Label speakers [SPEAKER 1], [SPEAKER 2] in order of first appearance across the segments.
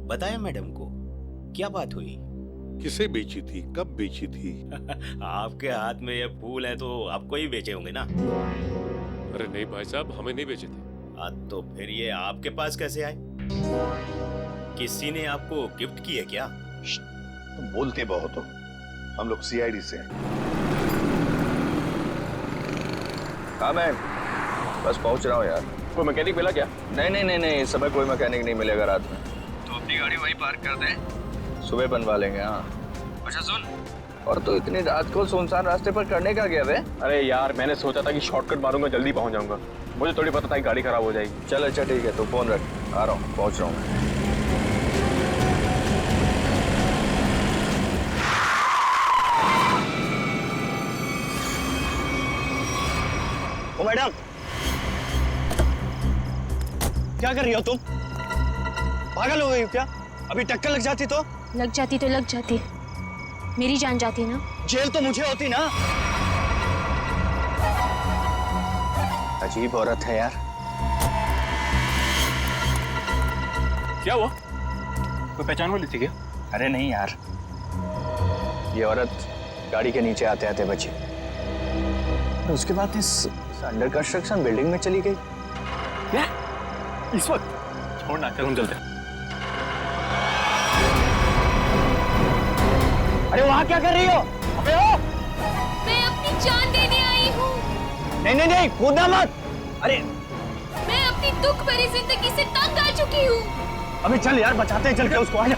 [SPEAKER 1] बताया मैडम को? क्या बात हुई?
[SPEAKER 2] किसे बेची थी, कब बेची थी?
[SPEAKER 1] आपके हाथ में ये फूल है तो आपको ही बेचे होंगे ना?
[SPEAKER 3] अरे नहीं भाई साहब, हमें नहीं बेचे थे।
[SPEAKER 1] तो फिर ये आपके पास कैसे आए? किसी ने आपको गिफ्ट की है क्या?
[SPEAKER 4] तुम बोलते बहुत हो। हम लोग सीआईडी से हैं।
[SPEAKER 5] हाँ मैं बस पहुंच रहा हूँ यार।
[SPEAKER 3] कोई मैकेनिक मिला क्या?
[SPEAKER 5] नहीं, इस समय कोई मैकेनिक नहीं मिलेगा रात में। तो अपनी गाड़ी वहीं पार्क कर दे, सुबह बनवा लेंगे। हाँ अच्छा सुन, और तो इतनी रात को सुनसान रास्ते पर करने का गया वे?
[SPEAKER 3] अरे यार मैंने सोचा था कि शॉर्टकट मारूंगा, जल्दी पहुंच जाऊंगा। मुझे थोड़ी पता था कि गाड़ी खराब हो जाएगी।
[SPEAKER 5] चल अच्छा ठीक है, तो फोन रख, आ रहा हूँ, पहुंच रहा हूँ।
[SPEAKER 6] ओ मैडम, क्या कर रही हो तुम? पागल हो गई हो क्या? अभी टक्कर लग जाती तो?
[SPEAKER 7] लग जाती तो लग जाती, मेरी जान जाती ना।
[SPEAKER 6] जेल तो मुझे होती ना।
[SPEAKER 5] अजीब औरत है यार।
[SPEAKER 3] क्या हुआ? कोई पहचान वाली थी क्या?
[SPEAKER 5] अरे नहीं यार, ये औरत गाड़ी के नीचे आते आते बची और उसके बाद इस अंडर कंस्ट्रक्शन बिल्डिंग में चली गई।
[SPEAKER 3] क्या? इस वक्त? छोड़ना, चल हम चलते हैं।
[SPEAKER 6] अरे वहां क्या कर रही हो? अबे ओ!
[SPEAKER 7] मैं अपनी जान देने आई हूँ।
[SPEAKER 6] नहीं, कूदना मत। अरे
[SPEAKER 7] मैं अपनी दुख भरी जिंदगी से तंग आ चुकी हूँ।
[SPEAKER 6] अबे चल यार, बचाते हैं, चल के उसको। आजा।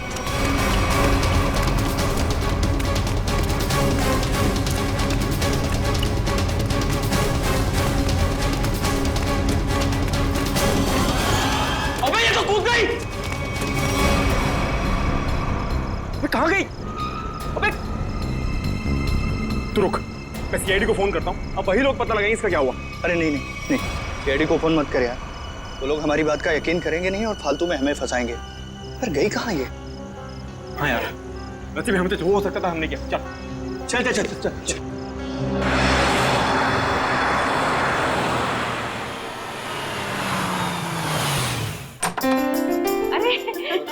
[SPEAKER 6] अबे ये तो कूद गई।
[SPEAKER 3] अबे कहाँ गई? अबे तू रुक, मैं सीआईडी को फोन करता हूँ। अब वही लोग पता लगाएंगे इसका क्या हुआ।
[SPEAKER 6] अरे नहीं, सीआईडी को फोन मत कर यार। वो लोग हमारी बात का यकीन करेंगे नहीं और फालतू में हमें फंसाएंगे। पर गई कहाँ ये?
[SPEAKER 3] हाँ यार, नसीब में हमसे जो हो सकता था हमने किया।
[SPEAKER 6] चल।
[SPEAKER 8] अरे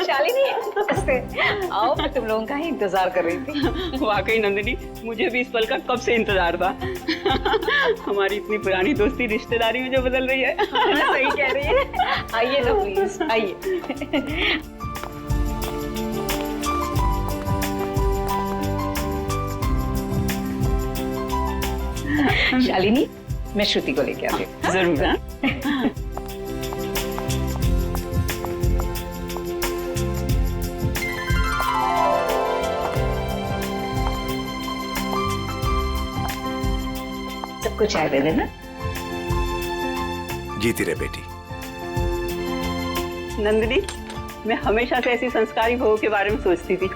[SPEAKER 8] शालिनी, नमस्ते। आओ, मैं तुम लोगों का ही इंतजार कर रही थी।
[SPEAKER 9] वाकई नंदिनी, मुझे भी इस पल का कब से इंतजार था। हमारी इतनी पुरानी दोस्ती रिश्तेदारी में जो बदल रही है।
[SPEAKER 8] सही कह रही है। आइए ना प्लीज, आइए। शालिनी, मैं श्रुति को लेके आती हूँ।
[SPEAKER 9] जरूर। हाँ?
[SPEAKER 8] सबको चाय दे देना।
[SPEAKER 1] जीती रहे बेटी।
[SPEAKER 9] नंदिनी, मैं हमेशा से ऐसी संस्कारी बहू के बारे में सोचती थी।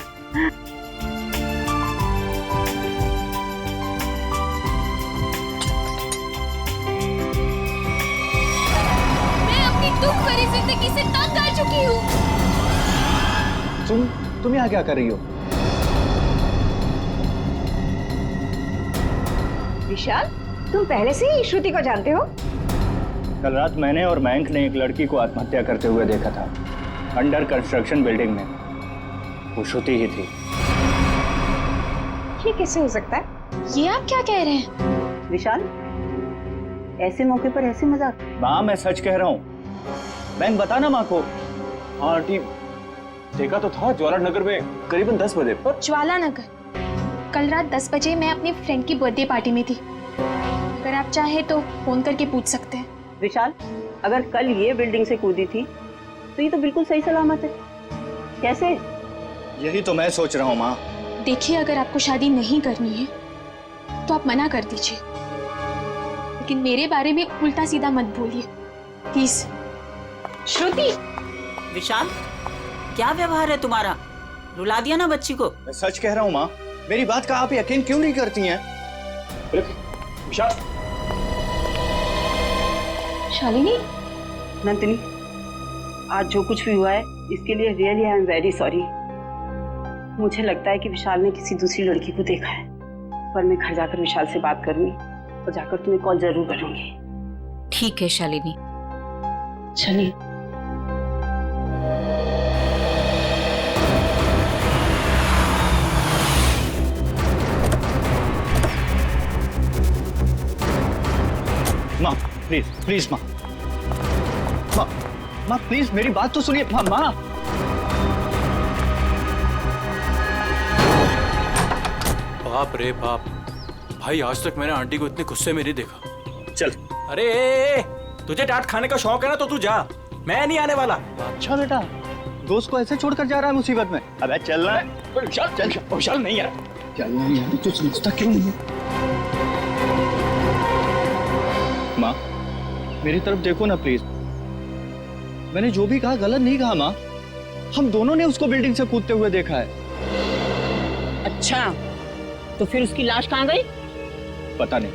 [SPEAKER 7] मैं अपनी दुख भरी जिंदगी से तंग आ चुकी हूँ।
[SPEAKER 6] तुम यहाँ क्या कर रही हो?
[SPEAKER 8] विशाल, तुम पहले से ही श्रुति को जानते हो?
[SPEAKER 6] कल रात मैंने और मयंक ने एक लड़की को आत्महत्या करते हुए देखा था, अंडर कंस्ट्रक्शन बिल्डिंग में। वो श्रुति ही थी।
[SPEAKER 8] ये कैसे हो सकता है?
[SPEAKER 7] ये आप क्या कह रहे हैं?
[SPEAKER 9] विशाल, ऐसे मौके पर ऐसे मजाक?
[SPEAKER 6] माँ, मैं सच कह रहा हूँ। मयंक, बता ना माँ को।
[SPEAKER 3] हाँ आंटी, देखा तो था ज्वाला नगर में करीबन 10 बजे।
[SPEAKER 7] ज्वाला नगर? कल रात 10 बजे मैं अपनी फ्रेंड की बर्थडे पार्टी में थी। अगर आप चाहे तो फोन करके पूछ सकते हैं।
[SPEAKER 9] विशाल, अगर कल ये बिल्डिंग से कूदी थी तो ये तो बिल्कुल सही सलामत है। कैसे?
[SPEAKER 6] यही तो मैं सोच रहा हूँ माँ।
[SPEAKER 7] देखिए, अगर आपको शादी नहीं करनी है तो आप मना कर दीजिए, लेकिन मेरे बारे में उल्टा सीधा मत बोलिए प्लीज।
[SPEAKER 8] श्रुति!
[SPEAKER 10] विशाल, क्या व्यवहार है तुम्हारा? रुला दिया ना बच्ची को।
[SPEAKER 6] मैं सच कह रहा हूँ माँ, मेरी बात का आप यकीन क्यों नहीं करती हैं?
[SPEAKER 3] विशाल।
[SPEAKER 8] शालिनी,
[SPEAKER 9] नंदिनी, आज जो कुछ भी हुआ है इसके लिए really I am very sorry. मुझे लगता है कि विशाल ने किसी दूसरी लड़की को देखा है, पर मैं घर जाकर विशाल से बात करूंगी और जाकर तुम्हें कॉल जरूर करूंगी।
[SPEAKER 10] ठीक है शालिनी।
[SPEAKER 9] चलिए।
[SPEAKER 6] प्लीज माँ, माँ, माँ प्लीज मेरी बात तो सुनिए। माँ, माँ।
[SPEAKER 11] बाप रे बाप, भाई आज तक मैंने आंटी को इतने गुस्से में नहीं देखा।
[SPEAKER 6] चल।
[SPEAKER 11] अरे तुझे डांट खाने का शौक है ना तो तू जा, मैं नहीं आने वाला।
[SPEAKER 6] अच्छा बेटा, दोस्त को ऐसे छोड़कर जा रहा है मुसीबत में। अबे चलना है। चल चल चल। नहीं यार, चलना यार, तू समझता क्यों नहीं? माँ मेरी तरफ देखो ना प्लीज। मैंने जो भी कहा गलत नहीं कहा माँ। हम दोनों ने उसको बिल्डिंग से कूदते हुए देखा है।
[SPEAKER 9] अच्छा, तो फिर उसकी लाश कहाँ गई?
[SPEAKER 6] पता नहीं,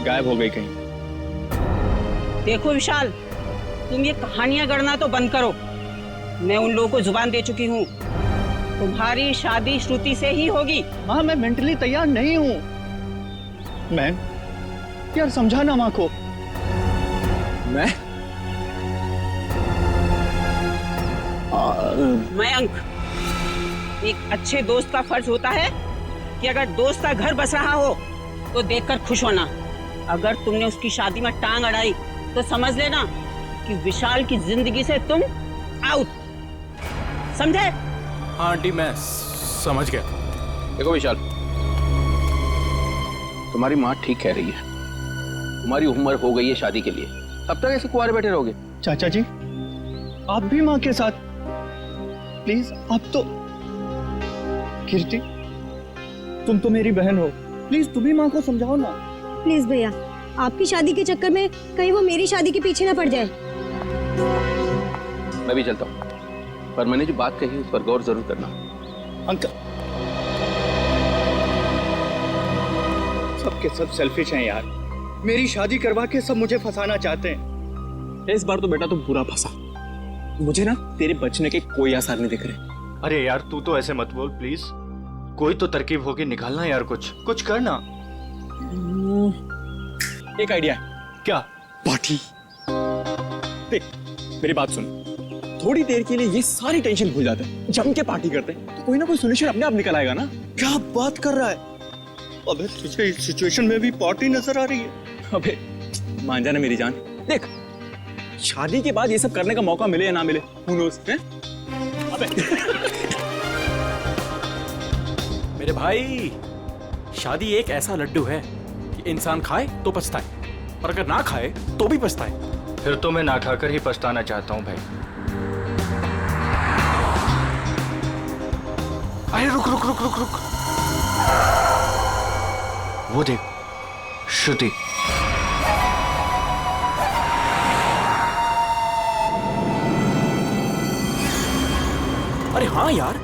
[SPEAKER 6] गायब हो गई कहीं।
[SPEAKER 9] देखो विशाल, तुम ये कहानियां गढ़ना तो बंद करो। मैं उन लोगों को जुबान दे चुकी हूँ, तुम्हारी शादी श्रुति से ही होगी।
[SPEAKER 6] माँ मैं मेंटली तैयार नहीं हूँ। मैं यार समझाना माँ को।
[SPEAKER 9] मयंक, एक अच्छे दोस्त का फर्ज होता है कि अगर दोस्त का घर बस रहा हो तो देखकर खुश होना। अगर तुमने उसकी शादी में टांग अड़ाई तो समझ लेना कि विशाल की जिंदगी से तुम आउट। समझे?
[SPEAKER 11] हाँ आंटी मैं समझ गया।
[SPEAKER 3] देखो विशाल, तुम्हारी माँ ठीक कह रही है। तुम्हारी उम्र हो गई है शादी के लिए, तब तक ऐसे कुंवारे बैठे रहोगे?
[SPEAKER 6] चाचा जी आप भी माँ के साथ प्लीज। आप तो कीर्ति, तुम तो मेरी बहन हो, प्लीज तुम भी माँ को समझाओ ना।
[SPEAKER 12] प्लीज भैया, आपकी शादी के चक्कर में कहीं वो मेरी शादी के पीछे ना पड़ जाए।
[SPEAKER 3] मैं भी चलता हूँ, पर मैंने जो बात कही उस पर गौर जरूर करना।
[SPEAKER 6] अंकल, सब के सब सेल्फिश हैं यार। मेरी शादी करवा के सब मुझे फंसाना चाहते हैं।
[SPEAKER 3] इस बार तो बेटा तुम पूरा फंसा। मुझे ना तेरे बचने के कोई आसार नहीं दिख रहे।
[SPEAKER 6] अरे यार तू तो ऐसे मत बोल प्लीज। कोई तो तरकीब होगी, निकालना यार, कुछ करना।
[SPEAKER 3] एक आइडिया है।
[SPEAKER 6] क्या?
[SPEAKER 3] पार्टी। देख मेरी बात सुन, थोड़ी देर के लिए ये सारी टेंशन भूल जाते हैं, जम के पार्टी करते हैं, तो कोई ना कोई सोल्यूशन अपने आप निकल आएगा ना।
[SPEAKER 6] क्या बात कर रहा है? अबे तुझे इस सिचुएशन में भी पार्टी नजर आ रही है?
[SPEAKER 3] अबे मान जाना मेरी जान, देख शादी के बाद ये सब करने का मौका मिले या ना मिले, who knows, हैं? अबे
[SPEAKER 11] मेरे भाई, शादी एक ऐसा लड्डू है कि इंसान खाए तो पछताए, और अगर ना खाए तो भी पछताए।
[SPEAKER 6] फिर तो मैं ना खाकर ही पछताना चाहता हूँ भाई।
[SPEAKER 11] अरे रुक रुक रुक रुक रुक,
[SPEAKER 6] वो देख श्रुति।
[SPEAKER 11] अरे हाँ यार,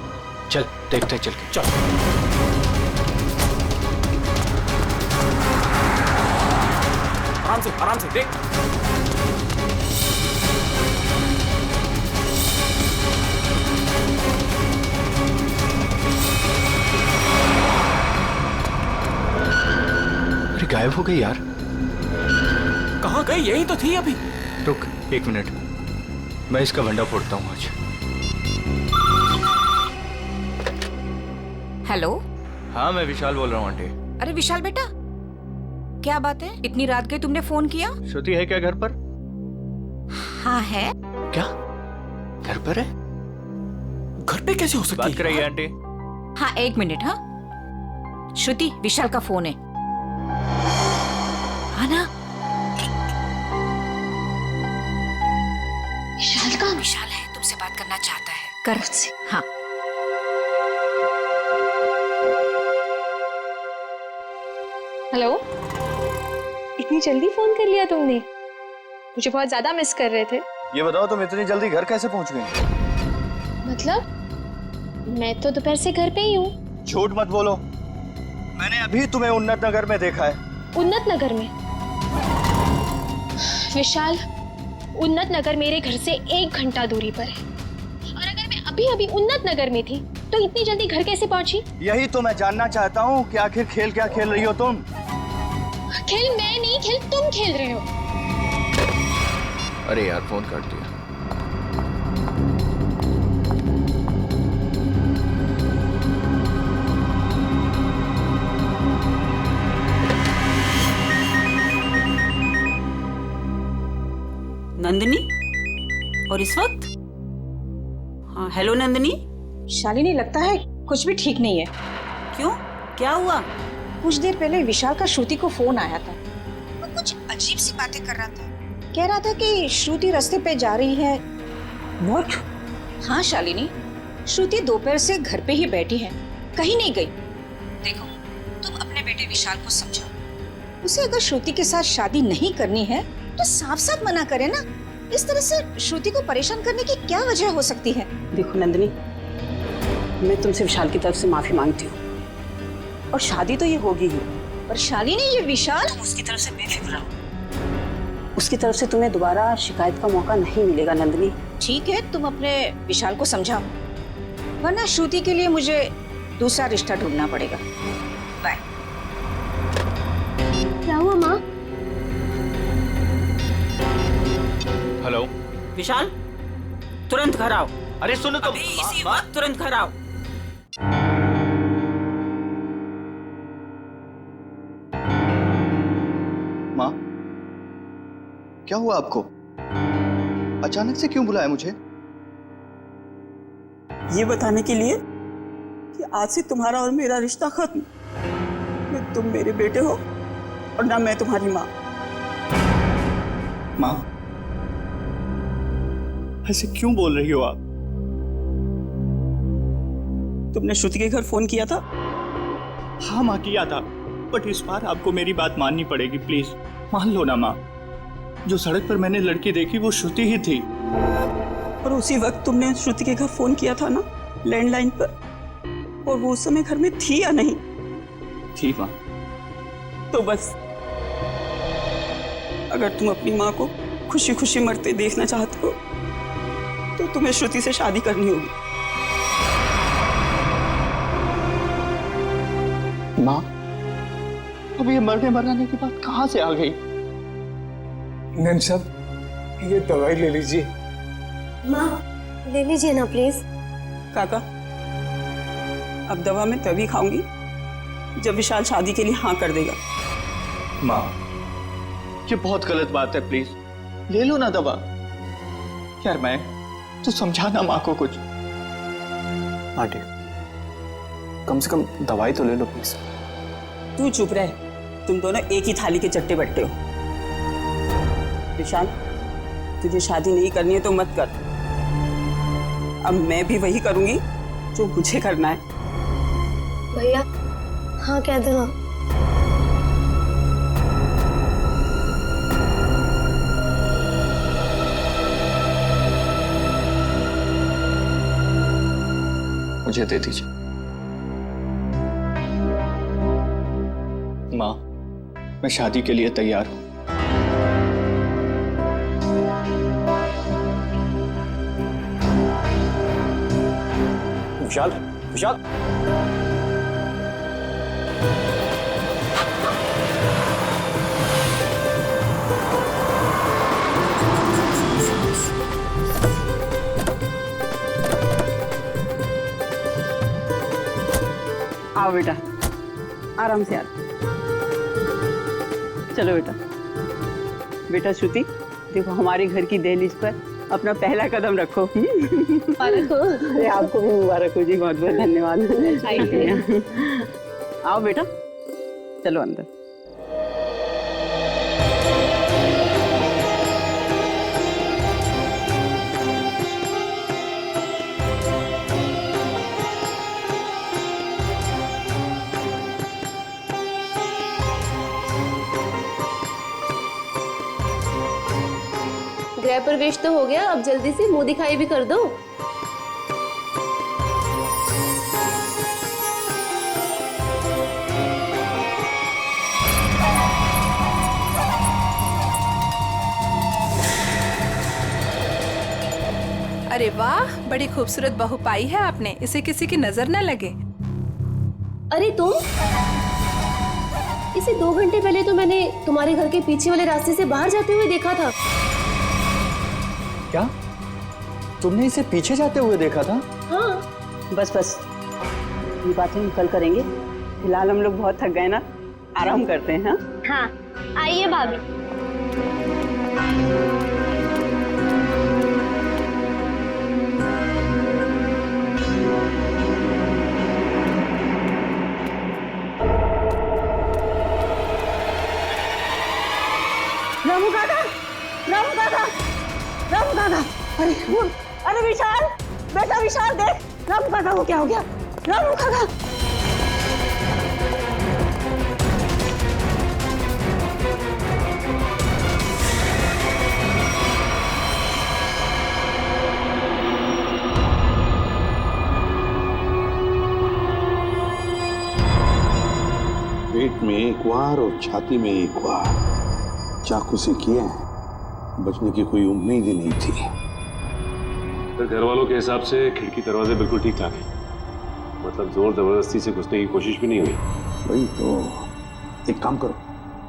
[SPEAKER 6] चल देखते चल के।
[SPEAKER 11] चल आराम से देख।
[SPEAKER 6] अरे गायब हो गई यार।
[SPEAKER 11] कहाँ गई? यही तो थी अभी।
[SPEAKER 6] रुक 1 मिनट, मैं इसका भंडा फोड़ता हूँ आज।
[SPEAKER 8] हेलो।
[SPEAKER 6] हाँ मैं विशाल बोल रहा हूँ आंटी।
[SPEAKER 8] अरे विशाल बेटा, क्या बात है? इतनी रात गई तुमने फोन किया?
[SPEAKER 6] श्रुति है क्या घर पर?
[SPEAKER 8] हाँ है।
[SPEAKER 6] क्या घर पर है?
[SPEAKER 11] घर पे कैसे हो सकती है?
[SPEAKER 6] बात कराइए आंटी।
[SPEAKER 8] हाँ 1 मिनट। हाँ श्रुति, विशाल का फोन है। हाँ ना? विशाल है, तुमसे बात करना चाहता है, कर उससे। हाँ
[SPEAKER 7] हेलो, इतनी जल्दी फोन कर लिया तुमने? मुझे बहुत ज्यादा मिस कर रहे थे।
[SPEAKER 5] ये बताओ तुम इतनी जल्दी घर कैसे पहुंच गई?
[SPEAKER 7] मतलब मैं तो दोपहर से घर पे ही हूँ।
[SPEAKER 5] झूठ मत बोलो, मैंने अभी तुम्हें उन्नत नगर में देखा है।
[SPEAKER 7] उन्नत नगर में? विशाल, उन्नत नगर मेरे घर से 1 घंटा दूरी पर है, और अगर मैं अभी अभी उन्नत नगर में थी तो इतनी जल्दी घर कैसे पहुंची?
[SPEAKER 5] यही तो मैं जानना चाहता हूँ कि आखिर खेल क्या खेल रही हो तुम?
[SPEAKER 7] खेल मैं नहीं, खेल तुम खेल रहे हो।
[SPEAKER 3] अरे यार फोन काट दिया।
[SPEAKER 10] नंदिनी? और इस वक्त? हाँ, हेलो नंदिनी।
[SPEAKER 8] शालिनी, लगता है कुछ भी ठीक नहीं है।
[SPEAKER 10] क्यों, क्या हुआ?
[SPEAKER 8] कुछ देर पहले विशाल का श्रुति को फोन आया था। वो कुछ अजीब सी बातें कर रहा था। कह रहा था कि श्रुति रास्ते पे जा रही है। What? हाँ शालिनी, श्रुति दोपहर से घर पे ही बैठी है, कहीं नहीं गई। देखो, तुम अपने बेटे विशाल को समझाओ। उसे अगर श्रुति के साथ शादी नहीं करनी है तो साफ साफ मना करे ना। इस तरह से श्रुति को परेशान करने की क्या वजह हो सकती है?
[SPEAKER 9] देखो नंदिनी, मैं तुमसे विशाल की तरफ से माफी मांगती हूँ, और शादी तो ये होगी ही।
[SPEAKER 8] पर शालिनी, ये विशाल,
[SPEAKER 9] उसकी तरफ से बेफिक्र रहो। उसकी तरफ से तुम्हें दोबारा शिकायत का मौका नहीं मिलेगा नंदिनी।
[SPEAKER 8] ठीक है, तुम अपने विशाल को समझाओ, वरना श्रुति के लिए मुझे दूसरा रिश्ता ढूंढना पड़ेगा। बाय।
[SPEAKER 12] क्या हुआ माँ?
[SPEAKER 11] हेलो
[SPEAKER 10] विशाल, तुरंत घर आओ।
[SPEAKER 11] अरे सुनो तो,
[SPEAKER 10] अभी इसी वक्त तुरंत घर आओ।
[SPEAKER 5] माँ, क्या हुआ आपको? अचानक से क्यों बुलाया मुझे?
[SPEAKER 9] ये बताने के लिए कि आज से तुम्हारा और मेरा रिश्ता खत्म। न तुम मेरे बेटे हो और ना मैं तुम्हारी माँ।
[SPEAKER 6] माँ, ऐसे क्यों बोल रही हो आप?
[SPEAKER 9] तुमने श्रुति के घर फोन किया था?
[SPEAKER 6] हाँ माँ, किया था, बट इस बार आपको मेरी बात माननी पड़ेगी, प्लीज मान लो ना माँ। जो सड़क पर मैंने लड़की देखी वो श्रुति ही थी।
[SPEAKER 9] और उसी वक्त तुमने श्रुति के घर फोन किया था ना, लैंडलाइन पर, और वो उस समय घर में थी या नहीं?
[SPEAKER 6] थी माँ।
[SPEAKER 9] तो बस, अगर तुम अपनी माँ को खुशी खुशी मरते देखना चाहते हो तो तुम्हें श्रुति से शादी करनी होगी।
[SPEAKER 6] माँ, अब ये मरने मराने की बात कहाँ से आ गई?
[SPEAKER 13] नैन साहब, ये दवाई ले लीजिए।
[SPEAKER 12] माँ, ले लीजिए ना प्लीज।
[SPEAKER 9] काका, अब दवा मैं तभी खाऊंगी जब विशाल शादी के लिए हाँ कर देगा।
[SPEAKER 6] माँ, ये बहुत गलत बात है, प्लीज ले लो ना दवा। यार मैं तो समझाना माँ को कुछ।
[SPEAKER 3] आंटी, कम से कम दवाई तो ले लो प्लीज।
[SPEAKER 9] तू चुप रह, तुम दोनों एक ही थाली के चट्टे बट्टे हो। विशाल, तुझे शादी नहीं करनी है तो मत कर। अब मैं भी वही करूंगी जो मुझे करना है।
[SPEAKER 12] भैया, हाँ कह दो ना।
[SPEAKER 6] मुझे दे दीजिए। माँ, मैं शादी के लिए तैयार हूँ।
[SPEAKER 3] विशाल, विशाल,
[SPEAKER 9] आओ बेटा, आराम से आ। चलो बेटा। बेटा श्रुति, देखो हमारे घर की दहलीज पर अपना पहला कदम रखो।
[SPEAKER 12] मुबारक हो।
[SPEAKER 9] अरे आपको भी मुबारक हो जी, बहुत बहुत धन्यवाद। आओ बेटा, चलो अंदर।
[SPEAKER 12] गृह प्रवेश तो हो गया, अब जल्दी से मुंह दिखाई भी कर दो।
[SPEAKER 14] अरे वाह, बड़ी खूबसूरत बहू पाई है आपने, इसे किसी की नजर न लगे।
[SPEAKER 12] अरे तुम, इसे 2 घंटे पहले तो मैंने तुम्हारे घर के पीछे वाले रास्ते से बाहर जाते हुए देखा था।
[SPEAKER 6] क्या तुमने इसे पीछे जाते हुए देखा था?
[SPEAKER 12] हाँ।
[SPEAKER 9] बस बस, ये बातें हम कल करेंगे। फिलहाल हम लोग बहुत थक गए ना, आराम करते हैं। हाँ,
[SPEAKER 12] हाँ, आइए भाभी।
[SPEAKER 9] अरे विशाल, बेटा विशाल देख, रामू काका को क्या हो गया? रामू काका।
[SPEAKER 2] पेट में एक वार और छाती में एक वार चाकू से किए हैं। बचने की कोई उम्मीद ही नहीं थी।
[SPEAKER 15] तो घर वालों के हिसाब से खिड़की दरवाजे बिल्कुल ठीक ठाक है, मतलब जोर जबरदस्ती से घुसने की कोशिश भी नहीं हुई।
[SPEAKER 2] वही तो, एक काम करो,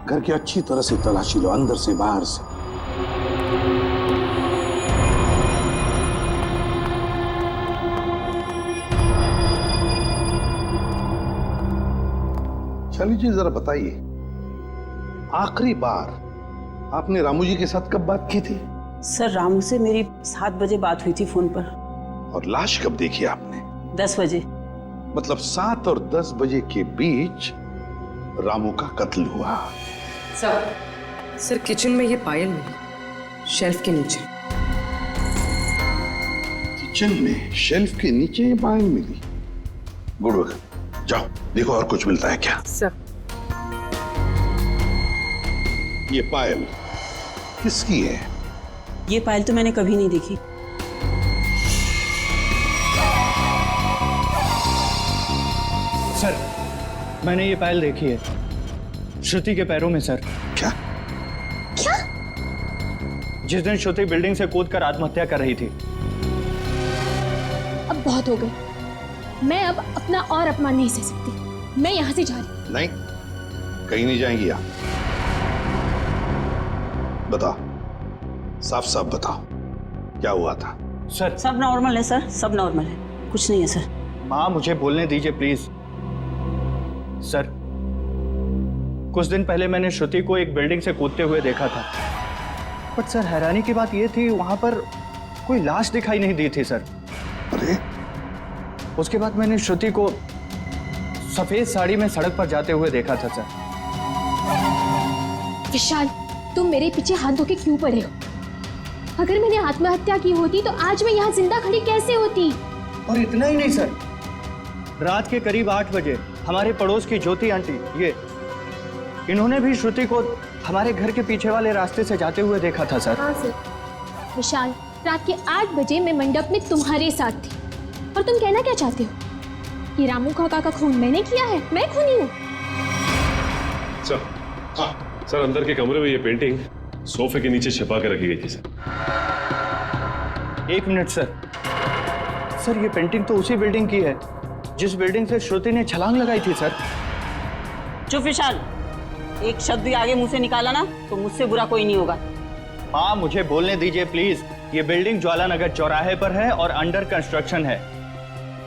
[SPEAKER 2] घर की अच्छी तरह से तलाशी लो, अंदर से बाहर से। शाली जी जरा बताइए, आखिरी बार आपने रामू जी के साथ कब बात की थी?
[SPEAKER 9] सर रामू से मेरी 7 बजे बात हुई थी फोन पर।
[SPEAKER 2] और लाश कब देखी आपने?
[SPEAKER 9] 10 बजे।
[SPEAKER 2] मतलब 7 और 10 बजे के बीच रामू का कत्ल हुआ।
[SPEAKER 16] सर किचन में ये पायल मिली, शेल्फ के नीचे।
[SPEAKER 2] किचन में शेल्फ के नीचे ये पायल मिली? गुड वर्क, जाओ देखो और कुछ मिलता है क्या।
[SPEAKER 16] सर
[SPEAKER 2] ये पायल किसकी है?
[SPEAKER 9] ये पायल तो मैंने कभी नहीं देखी।
[SPEAKER 6] सर मैंने ये पायल देखी है, श्रुति के पैरों में सर।
[SPEAKER 2] क्या?
[SPEAKER 7] क्या?
[SPEAKER 6] जिस दिन श्रुति बिल्डिंग से कूदकर आत्महत्या कर रही थी।
[SPEAKER 7] अब बहुत हो गए, मैं अब अपना और अपमान नहीं सह सकती। मैं यहाँ से जा रही।
[SPEAKER 2] नहीं, कहीं नहीं जाएंगी आप। बताओ, साफ साफ बताओ, क्या हुआ था?
[SPEAKER 6] सर
[SPEAKER 9] सब नॉर्मल है सर, सब नॉर्मल है, कुछ नहीं है सर।
[SPEAKER 6] माँ मुझे बोलने दीजिए प्लीज। सर कुछ दिन पहले मैंने श्रुति को एक बिल्डिंग से कूदते हुए देखा था, बट सर हैरानी की बात यह थी वहां पर कोई लाश दिखाई नहीं दी थी सर।
[SPEAKER 2] अरे
[SPEAKER 6] उसके बाद मैंने श्रुति को सफेद साड़ी में सड़क पर जाते हुए देखा था सर।
[SPEAKER 7] विशाल, तुम मेरे पीछे हाथ धो के क्यों पड़े हो? अगर मैंने आत्महत्या की होती तो आज मैं यहाँ जिंदा खड़ी कैसे होती?
[SPEAKER 6] और इतना ही नहीं सर, रात के करीब 8 बजे हमारे पड़ोस की ज्योति आंटी, ये इन्होंने भी श्रुति को हमारे घर के पीछे वाले रास्ते से जाते हुए देखा था सर।
[SPEAKER 7] हाँ सर। विशाल, रात के 8 बजे मैं मंडप में तुम्हारे साथ थी, और तुम कहना क्या चाहते हो कि रामू काका का खून मैंने किया है? मैं खूनी हूँ?
[SPEAKER 15] सर, हाँ सर, अंदर के कमरे में ये पेंटिंग सोफे के नीचे छिपा के रखी गई थी सर।
[SPEAKER 6] 1 minute sir. सर ये पेंटिंग तो उसी बिल्डिंग की है जिस बिल्डिंग से श्रुति ने छलांग लगाई थी सर।
[SPEAKER 9] चुप विशाल, एक शब्द भी आगे मुंह से निकाला ना तो मुझसे बुरा कोई नहीं होगा।
[SPEAKER 6] हाँ मुझे बोलने दीजिए प्लीज। ये बिल्डिंग ज्वालानगर चौराहे पर है और अंडर कंस्ट्रक्शन है,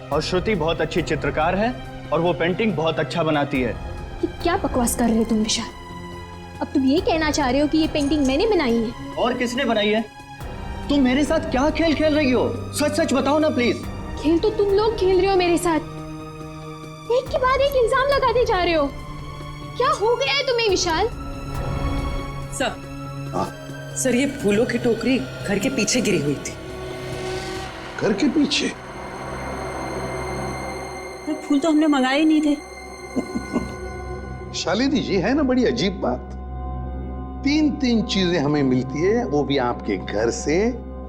[SPEAKER 6] और श्रुति बहुत अच्छी चित्रकार है और वो पेंटिंग बहुत अच्छा बनाती है।
[SPEAKER 7] कि क्या बकवास कर रहे हो तुम विशाल? अब तुम ये कहना चाह रहे हो कि ये पेंटिंग मैंने बनाई है?
[SPEAKER 6] और किसने बनाई है? तुम मेरे साथ क्या खेल खेल रही हो? सच सच बताओ ना प्लीज।
[SPEAKER 7] खेल तो तुम लोग खेल रहे हो मेरे साथ, एक के बाद एक इल्जाम लगाते जा रहे हो। क्या हो गया है तुम्हें विशाल?
[SPEAKER 16] सर ये फूलों की टोकरी घर के पीछे गिरी हुई थी।
[SPEAKER 2] घर के पीछे?
[SPEAKER 9] फूल तो हमने मंगाए ही नहीं थे।
[SPEAKER 2] शालिनी जी, है ना बड़ी अजीब बात, 3 चीजें हमें मिलती है, वो भी आपके घर से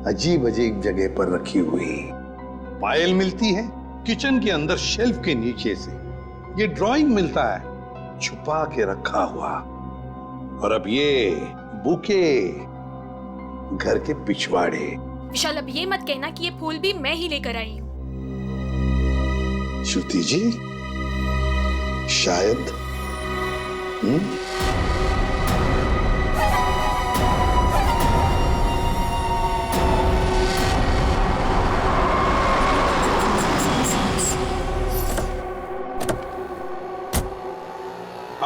[SPEAKER 2] अजीब अजीब जगह पर रखी हुई। पायल मिलती है किचन के अंदर शेल्फ के नीचे से, ये ड्राइंग मिलता है छुपा के रखा हुआ, और अब ये बुके घर के पिछवाड़े।
[SPEAKER 7] विशाल, अब ये मत कहना कि ये फूल भी मैं ही लेकर आई हूँ।
[SPEAKER 2] श्रुति जी, शायद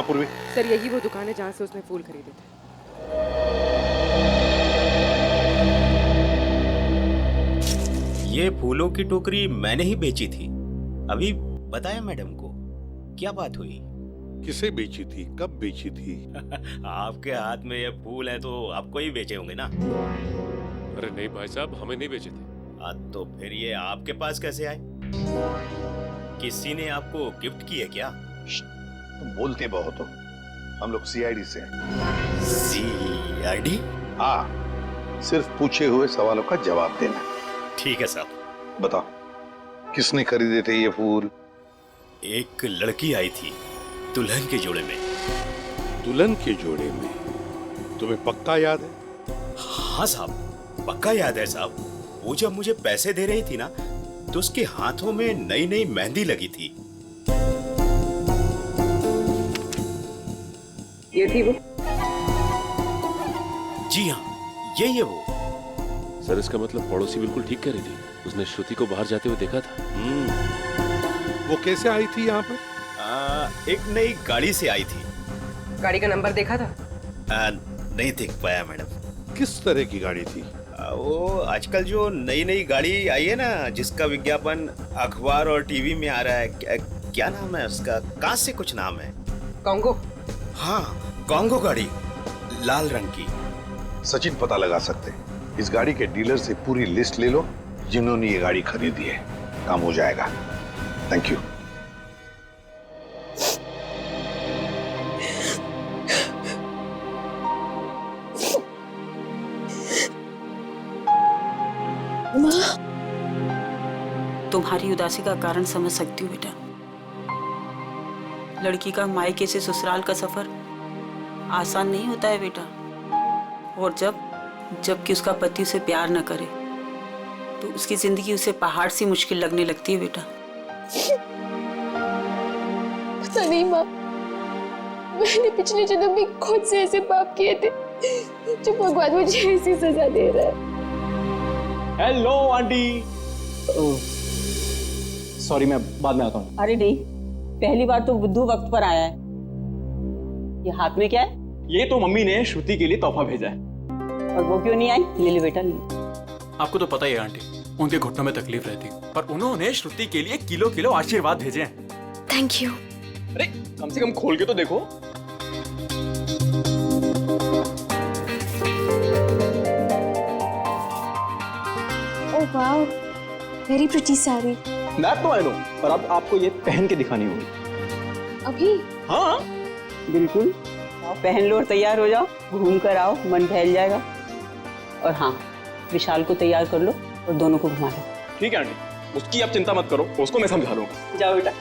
[SPEAKER 2] पूर्वी।
[SPEAKER 16] सर यही वो दुकान है जहाँ से उसने फूल खरीदे थे।
[SPEAKER 1] ये फूलों की टोकरी मैंने ही बेची थी, अभी बताया मैडम को। क्या बात हुई?
[SPEAKER 2] किसे बेची थी, कब बेची थी?
[SPEAKER 1] आपके हाथ में ये फूल है तो आपको ही बेचे होंगे ना।
[SPEAKER 15] अरे नहीं भाई साहब, हमें नहीं बेचे थे।
[SPEAKER 1] तो फिर ये आपके पास कैसे आए? किसी ने आपको गिफ्ट किए क्या?
[SPEAKER 4] तुम बोलते बहुत हो। हम लोग सीआईडी से हैं।
[SPEAKER 1] सीआईडी?
[SPEAKER 2] हाँ, सिर्फ पूछे हुए सवालों का जवाब देना।
[SPEAKER 1] ठीक है साहब।
[SPEAKER 2] बताओ, किसने खरीदे थे ये फूल?
[SPEAKER 1] एक लड़की आई थी दुल्हन के जोड़े में।
[SPEAKER 4] दुल्हन के जोड़े में? तुम्हें पक्का याद है?
[SPEAKER 1] हाँ साहब, पक्का याद है साहब। वो जब मुझे पैसे दे रही थी ना, तो उसके हाथों में नई नई मेहंदी लगी थी।
[SPEAKER 9] ये थी वो?
[SPEAKER 1] जी हाँ, यही है वो।
[SPEAKER 15] सर इसका मतलब पड़ोसी बिल्कुल ठीक कह रही थी। उसने श्रुति को बाहर जाते हुए देखा था।
[SPEAKER 4] वो कैसे आई थी यहाँ पर?
[SPEAKER 1] एक नई गाड़ी से आई थी।
[SPEAKER 16] गाड़ी का नंबर देखा था?
[SPEAKER 1] नहीं देख पाया मैडम।
[SPEAKER 4] किस तरह की गाड़ी थी?
[SPEAKER 1] वो आजकल जो नई नई गाड़ी आई है ना, जिसका विज्ञापन अखबार और टीवी में आ रहा है, क्या नाम है उसका? कहाँ से कुछ नाम है।
[SPEAKER 16] कॉन्गो?
[SPEAKER 1] हाँ, कॉन्गो गाड़ी, लाल रंग की।
[SPEAKER 2] सचिन पता लगा सकते हैं। इस गाड़ी के डीलर से पूरी लिस्ट ले लो जिन्होंने ये गाड़ी खरीदी है। काम हो जाएगा। Thank you.
[SPEAKER 10] तुम्हारी उदासी का कारण समझ सकती हूँ बेटा। लड़की का मायके से ससुराल का सफर आसान नहीं होता है बेटा। और जबकि उसका पति उसे प्यार न करे तो उसकी जिंदगी उसे पहाड़ सी मुश्किल लगने लगती है बेटा।
[SPEAKER 7] पता नहीं माँ, मैंने पिछले जन्म में खुद से ऐसे पाप किए थे जो भगवान मुझे ऐसी सजा दे रहा है।
[SPEAKER 3] Hello aunty. सॉरी, मैं बाद में आता हूँ।
[SPEAKER 10] अरे नहीं, पहली बार तो बुद्धू वक्त पर आया है। ये हाथ में क्या है?
[SPEAKER 3] ये तो मम्मी ने श्रुति के लिए तोहफा भेजा है।
[SPEAKER 10] और वो क्यों नहीं आई? ले लो बेटा, ले।
[SPEAKER 11] आपको तो पता ही है आंटी, उनके घुटनों में तकलीफ रहती, पर उन्होंने श्रुति के लिए किलो किलो आशीर्वाद भेजे हैं।
[SPEAKER 7] Thank you.
[SPEAKER 3] अरे कम से कम खोल के तो देखो।
[SPEAKER 7] Oh wow, very pretty sari.
[SPEAKER 3] That तो आई नो, पर अब आपको ये पहन के दिखानी होगी।
[SPEAKER 7] अभी?
[SPEAKER 3] हाँ
[SPEAKER 10] बिल्कुल, पहन लो और तैयार हो जाओ। घूम कर आओ, मन बहल जाएगा। और हाँ, विशाल को तैयार कर लो और दोनों को घुमा लो।
[SPEAKER 3] ठीक है आंटी, उसकी आप चिंता मत करो, उसको मैं समझा लूंगा।
[SPEAKER 10] जाओ बेटा।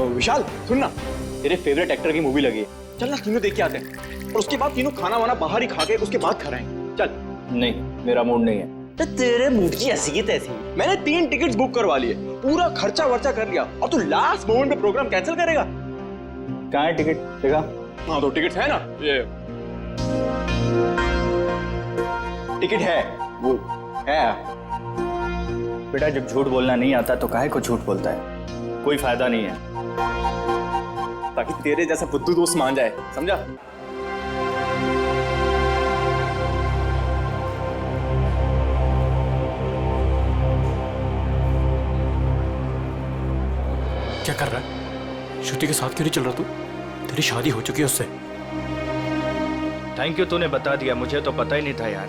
[SPEAKER 3] विशाल सुन ना, तेरे फेवरेट एक्टर की मूवी लगी है, चल ना तीनों देख के आते हैं। और उसके बाद तीनों खाना वाना बाहर ही खा के उसके बाद कराएंगे। चल। नहीं, मेरा मूड नहीं है। तो तेरे मूड की ऐसी की तैसी। मैंने 3 टिकट्स बुक करवा लिए, पूरा खर्चा वर्चा कर लिया, और तू लास्ट मोमेंट पे प्रोग्राम कैंसिल करेगा? कहाँ है टिकट? देखा? हाँ, तो टिकट है ना, ये टिकट है, वो है। बेटा जब झूठ बोलना नहीं आता तो काहे को झूठ बोलता है? कोई फायदा नहीं है, ताकि तेरे जैसा बुद्धू दोस्त मान जाए, समझा?
[SPEAKER 11] क्या कर रहा है? श्रुति के साथ क्यों नहीं चल रहा तू? तेरी शादी हो चुकी है उससे।
[SPEAKER 6] थैंक यू, तूने बता दिया, मुझे तो पता ही नहीं था यार।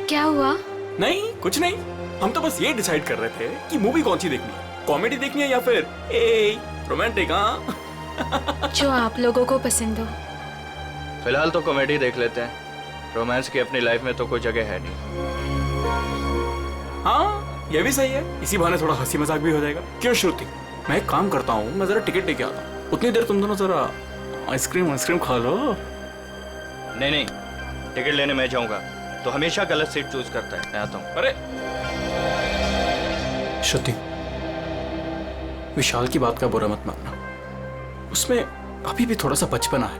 [SPEAKER 7] क्या हुआ?
[SPEAKER 11] नहीं, कुछ नहीं। हम तो बस ये डिसाइड कर रहे थे कि मूवी कौन सी देखनी है, कॉमेडी देखनी है या फिर रोमांटिक। हाँ
[SPEAKER 7] जो आप लोगों को पसंद हो।
[SPEAKER 6] फिलहाल तो कॉमेडी देख लेते हैं, रोमांस की अपनी लाइफ में तो कोई जगह है नहीं।
[SPEAKER 11] हाँ, ये भी सही है, इसी बहाने थोड़ा हंसी मजाक भी हो जाएगा। क्यों श्रुति, मैं एक काम करता हूँ, मैं जरा टिकट लेके आता हूँ, उतनी देर तुम दोनों जरा आइसक्रीम खा लो।
[SPEAKER 6] नहीं, टिकट लेने मैं जाऊंगा तो हमेशा गलत सीट चूज करता है। मैं आता हूँ।
[SPEAKER 11] अरे श्रुति, विशाल की बात का बुरा मत मानना, उसमें अभी भी थोड़ा सा बचपना है।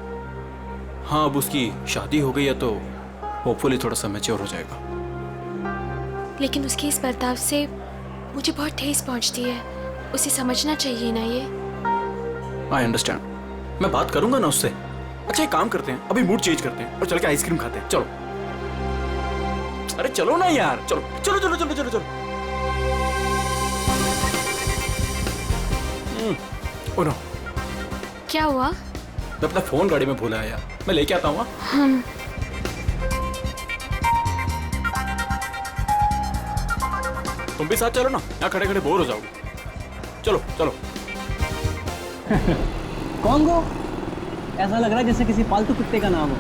[SPEAKER 11] हाँ, अब उसकी शादी हो गई है तो होपफुली थोड़ा सा मैच्योर हो जाएगा।
[SPEAKER 7] लेकिन उसके इस बर्ताव से मुझे बहुत ठेस पहुंचती है, उसे समझना चाहिए ना ये।
[SPEAKER 11] आई अंडरस्टैंड, मैं बात करूंगा ना उससे। अच्छा एक काम करते हैं, अभी मूड चेंज करते हैं और चल के आइसक्रीम खाते हैं। चलो अरे चलो ना यार, चलो चलो चलो चलो चलो चलो। ओ नो,
[SPEAKER 7] क्या हुआ?
[SPEAKER 11] मैं अपना फोन गाड़ी में भूला आया, मैं लेके आता हूँ।
[SPEAKER 7] हाँ।
[SPEAKER 11] तुम भी साथ चलो ना, यहाँ खड़े खड़े बोर हो जाओगे। चलो चलो।
[SPEAKER 17] कॉन्गो, ऐसा लग रहा है जैसे किसी पालतू कुत्ते का नाम हो।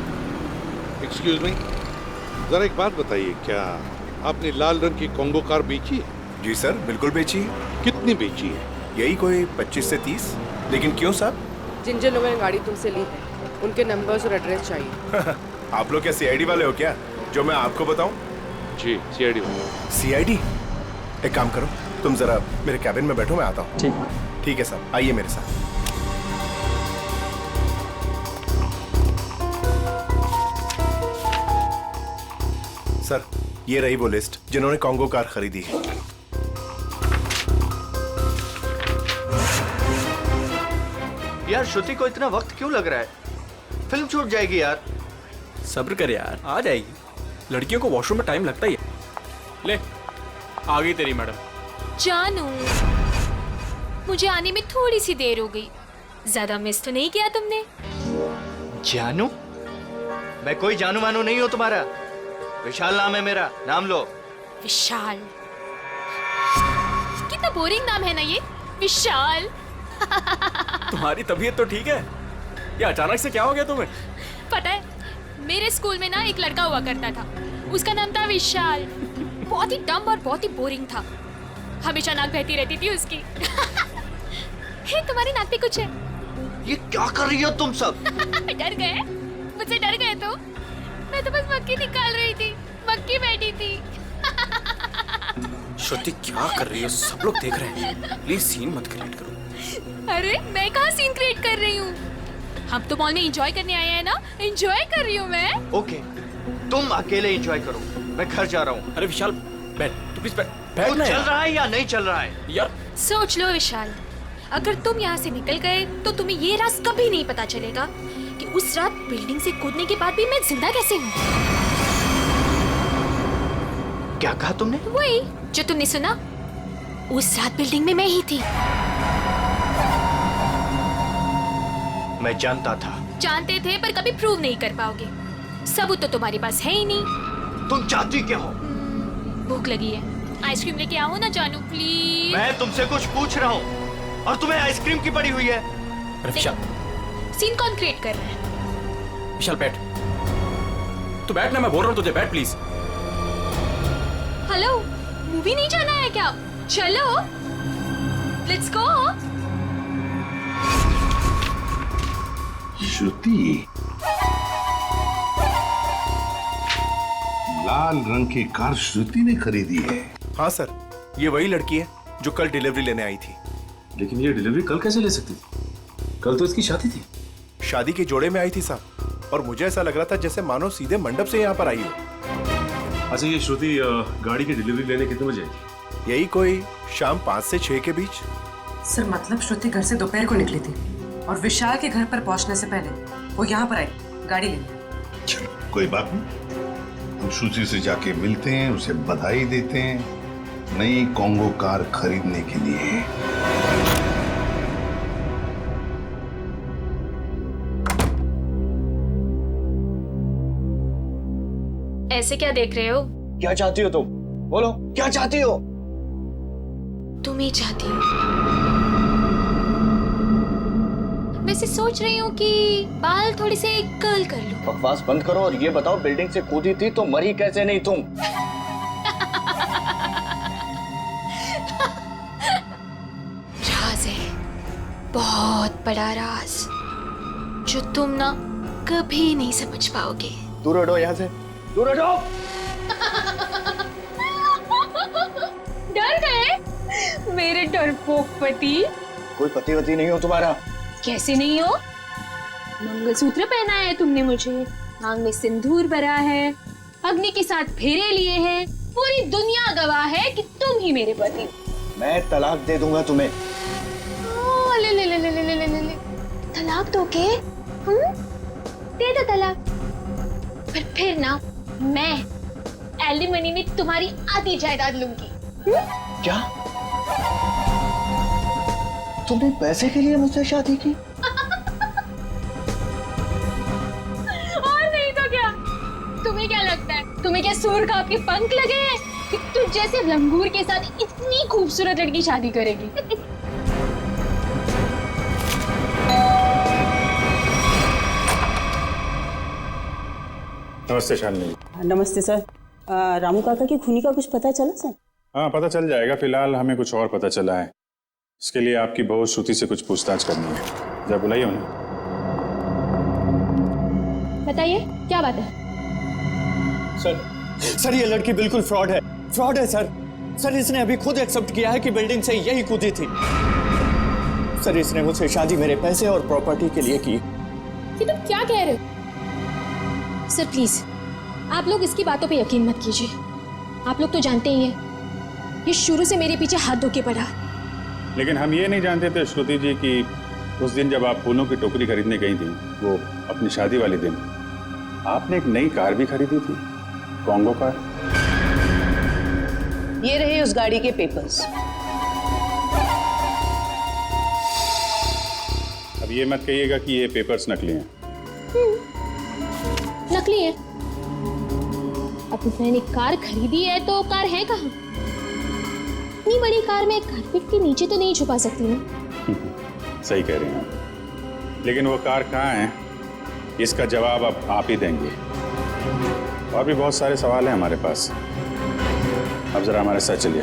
[SPEAKER 2] एक्सक्यूज मी, जरा एक बात बताइए, क्या आपने लाल रंग की कॉन्गो कार बेची है?
[SPEAKER 18] जी सर, बिल्कुल बेची है।
[SPEAKER 2] कितनी बेची है?
[SPEAKER 18] यही कोई 25 से 30। लेकिन क्यों साहब?
[SPEAKER 16] जिन जिन लोगों ने गाड़ी तुमसे ली है उनके नंबर्स और एड्रेस चाहिए।
[SPEAKER 18] आप लोग क्या सीआईडी वाले हो क्या, जो मैं आपको बताऊं?
[SPEAKER 15] जी सीआईडी वाले।
[SPEAKER 18] सीआईडी? एक काम करो, तुम जरा मेरे कैबिन में बैठो, मैं आता हूँ।
[SPEAKER 17] ठीक
[SPEAKER 18] ठीक है साहब, आइए मेरे साथ। सर, ये रही वो लिस्ट जिन्होंने कॉन्गो कार खरीदी है।
[SPEAKER 3] यार श्रुति को इतना वक्त क्यों लग रहा है? फिल्म छूट जाएगी यार।
[SPEAKER 11] सब्र कर यार, आ जाएगी। लड़कियों को वॉशरूम में टाइम लगता ही है। ले, आ गई तेरी मैडम।
[SPEAKER 7] जानू, मुझे आने में थोड़ी सी देर हो गई। ज्यादा मिस तो नहीं किया तुमने?
[SPEAKER 3] जानू? मैं कोई जानू मानू नहीं हूँ तुम्हारा। विशाल नाम है मेरा, नाम लो।
[SPEAKER 7] विशाल? कितना बोरिंग नाम है ना ये, विशाल।
[SPEAKER 11] तुम्हारी तबीयत तो ठीक है? ये अचानक से क्या हो गया तुम्हें?
[SPEAKER 7] पता है, मेरे स्कूल में ना एक लड़का हुआ करता था, उसका नाम था विशाल। बहुत ही डम और बहुत ही बोरिंग था, हमेशा नाक बहती रहती थी उसकी। हे, तुम्हारी नाक पे कुछ है?
[SPEAKER 3] ये क्या कर रही हो तुम सब?
[SPEAKER 7] डर गए? मुझसे डर गए तो? मैं तो बस मक्खी निकाल रही थी, मक्खी बैठी थी।
[SPEAKER 11] श्रुति क्या कर रही है, सब लोग देख रहे हैं। प्लीज सीन मत क्रिएट करो।
[SPEAKER 7] अरे मैं कहाँ सीन क्रिएट कर रही हूँ? हम तो मॉल में एंजॉय करने आए हैं ना, एंजॉय कर रही हूँ मैं।
[SPEAKER 3] ओके, तुम अकेले एंजॉय करो, मैं घर जा रहा हूँ।
[SPEAKER 11] अरे विशाल बैठ, तू प्लीज बैठ
[SPEAKER 3] ना। चल
[SPEAKER 11] यार।
[SPEAKER 3] रहा है या नहीं चल रहा है
[SPEAKER 11] यार?
[SPEAKER 7] सोच लो विशाल, अगर तुम यहाँ से निकल गए तो तुम्हें ये राज कभी नहीं पता चलेगा कि उस रात बिल्डिंग से कूदने के बाद भी मैं जिंदा कैसे हूँ।
[SPEAKER 3] क्या कहा तुमने?
[SPEAKER 7] वही जो तुमने सुना, उस रात बिल्डिंग में मैं ही थी।
[SPEAKER 3] मैं जानता था।
[SPEAKER 7] जानते थे पर कभी प्रूव नहीं कर पाओगे, सबूत तो तुम्हारे पास है ही नहीं।
[SPEAKER 3] तुम चाहती क्या हो?
[SPEAKER 7] भूख लगी है, आइसक्रीम लेके आओ ना जानू प्लीज।
[SPEAKER 3] मैं तुमसे कुछ पूछ रहा हूँ और तुम्हें आइसक्रीम की पड़ी हुई है।
[SPEAKER 11] अरे विशाल,
[SPEAKER 7] सीन कौन क्रिएट कर रहा है?
[SPEAKER 11] विशाल बैठ, तू बैठ ना, मैं बोल रहा हूँ तुझे, बैठ प्लीज।
[SPEAKER 7] हेलो, मूवी नहीं जाना है क्या? चलो, लेट्स गो।
[SPEAKER 2] श्रुति, लाल रंग की कार श्रुति ने खरीदी है?
[SPEAKER 18] हाँ सर, ये वही लड़की है जो कल डिलीवरी लेने आई थी।
[SPEAKER 15] लेकिन ये डिलीवरी कल कैसे ले सकती थी? कल तो इसकी शादी थी।
[SPEAKER 18] शादी के जोड़े में आई थी साहब, और मुझे ऐसा लग रहा था जैसे मानो सीधे मंडप से यहाँ पर आई हो।
[SPEAKER 15] अच्छा, ये श्रुति गाड़ी की डिलीवरी लेने कितने बजे आई थी?
[SPEAKER 18] यही कोई शाम 5 से 6 के बीच।
[SPEAKER 16] सर मतलब श्रुति घर से दोपहर को निकली थी और विशाल के घर पर पहुंचने से पहले वो यहाँ पर आई गाड़ी लेने।
[SPEAKER 2] चलो कोई बात नहीं, हम श्रुति से जाके मिलते हैं, उसे बधाई देते हैं नई कॉन्गो कार खरीदने के लिए।
[SPEAKER 7] ऐसे क्या देख रहे हो?
[SPEAKER 3] क्या चाहती हो तुम? बोलो, क्या चाहती हो?
[SPEAKER 7] तुम ही चाहती हो। वैसे सोच रही हूँ कि बाल थोड़ी से कर्ल कर लूं।
[SPEAKER 3] बकवास बंद करो और ये बताओ, बिल्डिंग से कूदी थी तो मरी कैसे नहीं तुम?
[SPEAKER 7] राज है, बहुत बड़ा राज, जो तुम ना कभी नहीं समझ पाओगे।
[SPEAKER 3] दूर हटो यहाँ से, दूर हटो।
[SPEAKER 7] डर गए मेरे डरपोक पति?
[SPEAKER 3] कोई पति वती नहीं हो तुम्हारा।
[SPEAKER 7] कैसे नहीं हो? मंगलसूत्र पहना है तुमने मुझे, मांग में सिंदूर भरा है, अग्नि के साथ फेरे लिए हैं, पूरी दुनिया गवाह है कि तुम ही मेरे पति हो।
[SPEAKER 3] मैं तलाक दे दूंगा तुम्हें।
[SPEAKER 7] ले ले ले ले ले ले ले ले। तलाक दोगे? दे दो तलाक, पर फिर ना मैं एलिमनी में तुम्हारी आधी जायदाद लूंगी।
[SPEAKER 3] क्या? तुमने पैसे के लिए मुझसे शादी की?
[SPEAKER 7] और नहीं तो क्या? तुम्हें क्या लगता है, तुम्हें क्या सूर का आपके पंख लगे हैं कि तुझ जैसे लंगूर के साथ इतनी खूबसूरत लड़की शादी करेगी?
[SPEAKER 15] नमस्ते शालिनी।
[SPEAKER 10] नमस्ते सर। रामू काका की खूनी का कुछ पता चला सर?
[SPEAKER 15] हाँ, पता चल जाएगा। फिलहाल हमें कुछ और पता चला है। इसके लिए आपकी बहू श्रुति से कुछ पूछताछ करनी है। जब बुलाइए उन्हें।
[SPEAKER 7] बताइए क्या बात है?
[SPEAKER 3] सर ये लड़की बिल्कुल फ्रॉड है सर। इसने अभी खुद एक्सेप्ट किया है कि बिल्डिंग से यही कूदी थी। सर इसने मुझसे शादी मेरे पैसे और प्रॉपर्टी के लिए की।
[SPEAKER 7] ये तुम क्या कह रहे हो? सर प्लीज आप लोग इसकी बातों पे यकीन मत कीजिए। आप लोग तो जानते ही हैं ये शुरू से मेरे पीछे हाथ धो के पड़ा।
[SPEAKER 15] लेकिन हम ये नहीं जानते थे श्रुति जी कि उस दिन जब आप फूलों की टोकरी खरीदने गई थी, वो अपनी शादी वाले दिन, आपने एक नई कार भी खरीदी थी, कॉन्गो कार।
[SPEAKER 9] ये रहे उस गाड़ी के पेपर्स।
[SPEAKER 15] अब ये मत कहिएगा कि ये पेपर्स नकली हैं।
[SPEAKER 7] नकली है? अब मैंने कार खरीदी है तो कार है कहाँ? इतनी बड़ी कार में कारपेट के नीचे तो नहीं छुपा सकती ना।
[SPEAKER 15] सही कह रहे हैं आप। लेकिन वो कार कहाँ है, इसका जवाब अब आप ही देंगे। और भी बहुत सारे सवाल हैं हमारे पास। अब जरा हमारे साथ चलिए।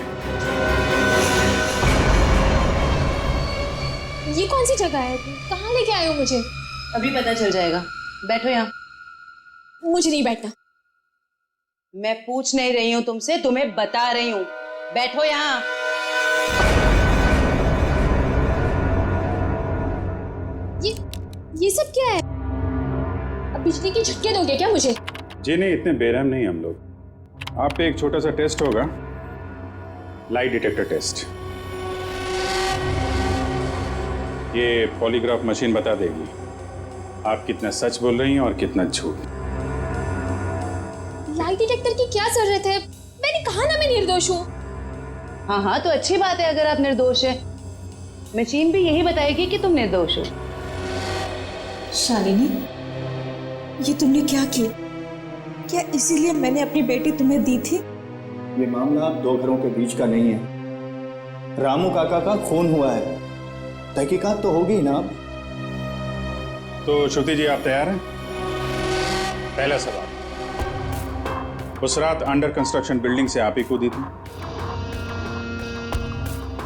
[SPEAKER 7] ये कौन सी जगह है? कहाँ लेके आए हो मुझे?
[SPEAKER 9] अभी पता चल जाएगा, बैठो यहाँ।
[SPEAKER 7] मुझे नहीं बैठना।
[SPEAKER 9] मैं पूछ नहीं रही हूँ तुमसे, तुम्हें बता रही हूँ, बैठो यहाँ।
[SPEAKER 7] ये सब क्या है? अब बिजली के झटके दोगे क्या मुझे?
[SPEAKER 15] जी नहीं, इतने बेरहम नहीं हम लोग। आप पे एक छोटा सा टेस्ट होगा, लाइट डिटेक्टर टेस्ट। ये पॉलीग्राफ मशीन बता देगी आप कितना सच बोल रही हैं और कितना झूठ।
[SPEAKER 7] लाइट डिटेक्टर की क्या जरूरत है? मैंने कहा ना मैं निर्दोष हूँ।
[SPEAKER 9] हाँ तो अच्छी बात है अगर आप निर्दोष है। मशीन भी यही बताएगी कि तुम निर्दोष हो।
[SPEAKER 8] शालिनी, ये तुमने क्या किया? क्या इसीलिए मैंने अपनी बेटी तुम्हें दी थी?
[SPEAKER 3] ये मामला दो घरों के बीच का नहीं है। रामू काका का खून हुआ है, तहकीकात तो होगी ना।
[SPEAKER 15] तो श्रुति जी आप तैयार हैं? पहला सवाल, उस रात अंडर कंस्ट्रक्शन बिल्डिंग से आप ही कूदी थी?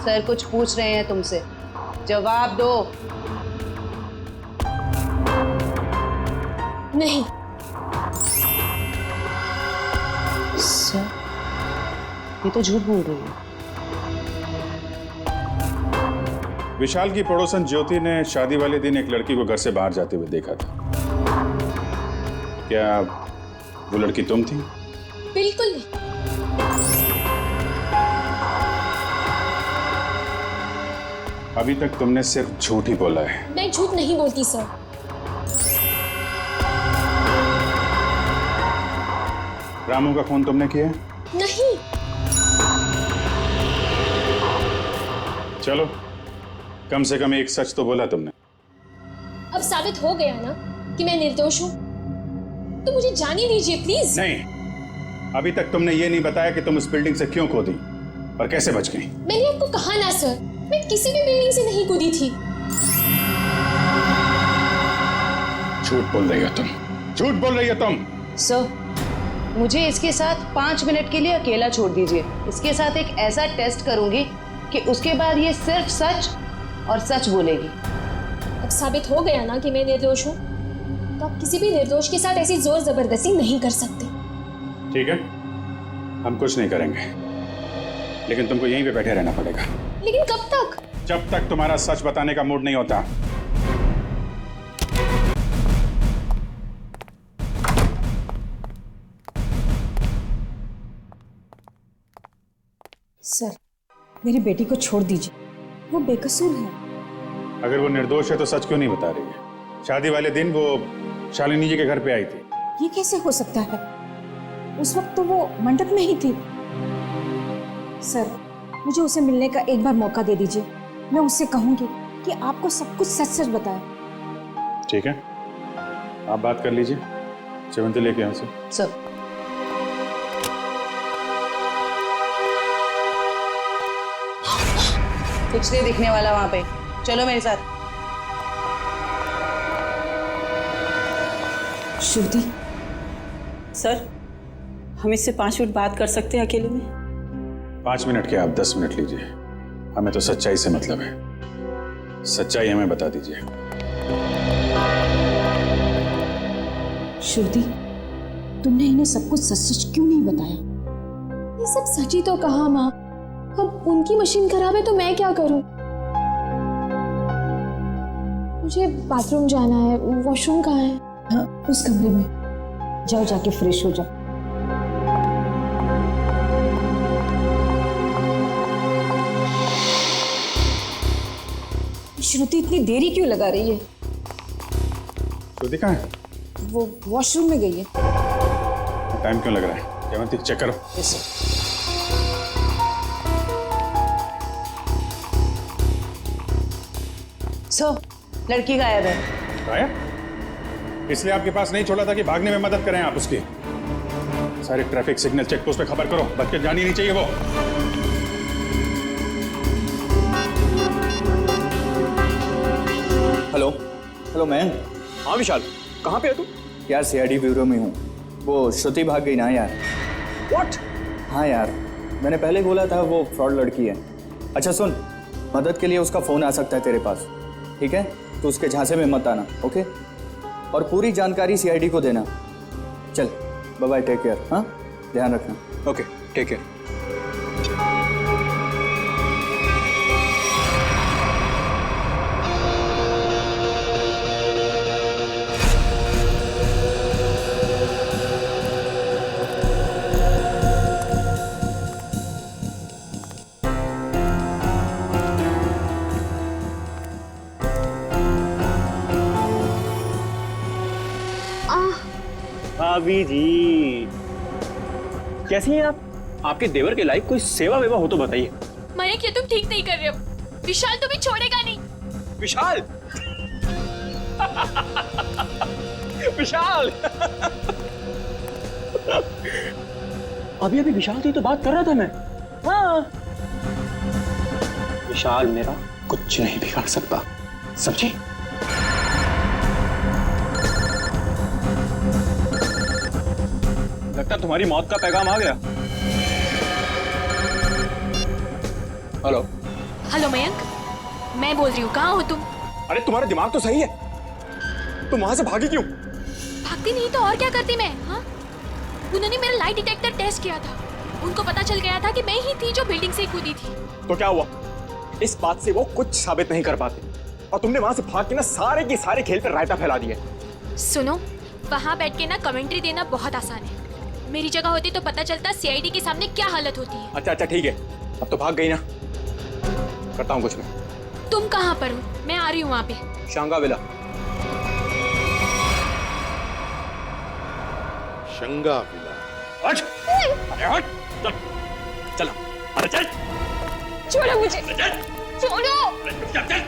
[SPEAKER 9] सर कुछ पूछ रहे हैं तुमसे, जवाब दो।
[SPEAKER 7] नहीं।
[SPEAKER 9] सर ये तो झूठ बोल रही है।
[SPEAKER 15] विशाल की पड़ोसन ज्योति ने शादी वाले दिन एक लड़की को घर से बाहर जाते हुए देखा था। क्या वो लड़की तुम थी?
[SPEAKER 7] बिल्कुल नहीं।
[SPEAKER 15] अभी तक तुमने सिर्फ झूठ ही बोला है।
[SPEAKER 7] मैं झूठ नहीं बोलती सर।
[SPEAKER 15] रामू का खून तुमने किया?
[SPEAKER 7] नहीं।
[SPEAKER 15] चलो, कम से कम एक सच तो बोला तुमने।
[SPEAKER 7] अब साबित हो गया ना कि मैं निर्दोष हूँ, तो मुझे जाने दीजिए प्लीज।
[SPEAKER 15] नहीं, अभी तक तुमने ये नहीं बताया कि तुम उस बिल्डिंग से क्यों कूदी और कैसे बच गई।
[SPEAKER 7] मैंने आपको कहा ना सर, मैं किसी भी बिल्डिंग से नहीं कूदी थी।
[SPEAKER 15] झूठ बोल रही हो तुम, झूठ बोल रही हो तुम।
[SPEAKER 9] सर मुझे इसके साथ 5 मिनट के लिए अकेला छोड़ दीजिए। इसके साथ एक ऐसा टेस्ट करूंगी कि उसके बाद ये सिर्फ सच और सच बोलेगी।
[SPEAKER 7] अब साबित हो गया ना कि मैं निर्दोष हूँ, तो आप किसी भी निर्दोष के साथ ऐसी जोर जबरदस्ती नहीं कर सकते।
[SPEAKER 15] ठीक है, हम कुछ नहीं करेंगे, लेकिन तुमको यहीं पे बैठे रहना पड़ेगा।
[SPEAKER 7] लेकिन कब तक?
[SPEAKER 15] जब तक तुम्हारा सच बताने का मूड नहीं होता।
[SPEAKER 8] सर मेरी बेटी को छोड़ दीजिए, वो बेकसूर है।
[SPEAKER 15] अगर वो निर्दोष है तो सच क्यों नहीं बता रही है? शादी वाले दिन वो शालिनी जी के घर पे आई थी।
[SPEAKER 8] ये कैसे हो सकता है? उस वक्त तो वो मंडप में ही थी। सर, मुझे उसे मिलने का एक बार मौका दे दीजिए। मैं उससे कहूंगी कि आपको सब कुछ सच सच बताए।
[SPEAKER 15] ठीक है, आप बात कर लीजिए। सेवंती लेके यहाँ से।
[SPEAKER 8] सर।
[SPEAKER 16] कुछ नहीं दिखने वाला वहां पे, चलो मेरे साथ।
[SPEAKER 8] श्रुति।
[SPEAKER 10] सर, हम इससे 5 मिनट बात कर सकते हैं अकेले में?
[SPEAKER 15] 5 मिनट के आप 10 मिनट लीजिए। हमें तो सच्चाई से मतलब है। सच्चाई हमें बता दीजिए।
[SPEAKER 8] श्रुति, तुमने इन्हें सब कुछ सच सच क्यों नहीं बताया?
[SPEAKER 7] ये सब सच ही तो कहा माँ। अब उनकी मशीन खराब है तो मैं क्या करूं? मुझे बाथरूम जाना है। वॉशरूम कहाँ है?
[SPEAKER 8] हाँ, उस कमरे में। जाओ, जाके फ्रेश हो जाओ। श्रुति इतनी देरी क्यों लगा रही है?
[SPEAKER 15] श्रुति कहाँ है?
[SPEAKER 8] वो वॉशरूम में गई है।
[SPEAKER 15] टाइम क्यों लग रहा है? सेवंती चेक करो।
[SPEAKER 8] यस
[SPEAKER 16] सर, लड़की गायब है।
[SPEAKER 15] गायब? इसलिए आपके पास नहीं छोड़ा था कि भागने में मदद करें आप उसकी। सारे ट्रैफिक सिग्नल चेक पोस्ट पे खबर करो, बच के जानी नहीं चाहिए वो।
[SPEAKER 3] Hello hello man. हाँ विशाल, कहाँ पे है तू? यार सीआईडी ब्यूरो में हूँ। वो श्रुति भाग गई ना यार। व्हाट? हाँ यार, मैंने पहले बोला था वो फ्रॉड लड़की है। अच्छा सुन, मदद के लिए उसका फ़ोन आ सकता है तेरे पास, ठीक है? तो उसके झांसे में मत आना, ओके? और पूरी जानकारी सीआईडी को देना। चल बाय बाय, टेक केयर। हाँ, ध्यान रखना। Okay, take care.
[SPEAKER 11] भाभी जी, कैसी हैं आप? आपके देवर के लायक कोई सेवा वेवा हो तो बताइए।
[SPEAKER 7] मयंक, ये तुम ठीक नहीं कर रहे हो। विशाल तुम्हें छोड़ेगा नहीं।
[SPEAKER 11] विशाल विशाल अभी अभी विशाल से तो बात कर रहा था मैं। हाँ, विशाल मेरा कुछ नहीं बिगाड़ सकता, समझे? लगता तुम्हारी मौत का पैगाम आ गया। हेलो
[SPEAKER 7] हेलो मयंक, मैं बोल रही हूँ, कहाँ हो तुम?
[SPEAKER 11] अरे तुम्हारा दिमाग तो सही है, तुम वहां से भागी क्यों?
[SPEAKER 7] भागती नहीं तो और क्या करती मैं? हाँ, उन्होंने मेरा लाइट डिटेक्टर टेस्ट किया था। उनको पता चल गया था कि मैं ही थी जो बिल्डिंग से कूदी थी।
[SPEAKER 11] तो क्या हुआ? इस बात से वो कुछ साबित नहीं कर पाते और तुमने वहां से भाग के ना सारे के सारे खेल पर रायता फैला दिया।
[SPEAKER 7] सुनो, वहां बैठ के ना कमेंट्री देना बहुत आसान है। मेरी जगह होती तो पता चलता सीआईडी के सामने क्या हालत होती है।
[SPEAKER 11] अच्छा अच्छा ठीक है, अब तो भाग गई ना, करता हूँ कुछ मैं।
[SPEAKER 7] तुम कहाँ पर हो? मैं आ रही हूँ वहाँ पे।
[SPEAKER 11] शांगाविला।
[SPEAKER 4] शंगाविला।
[SPEAKER 11] हट! अरे हट! चल, चल, अरे चल!
[SPEAKER 7] छोड़ो मुझे! छोड़ो!
[SPEAKER 11] चल, चल!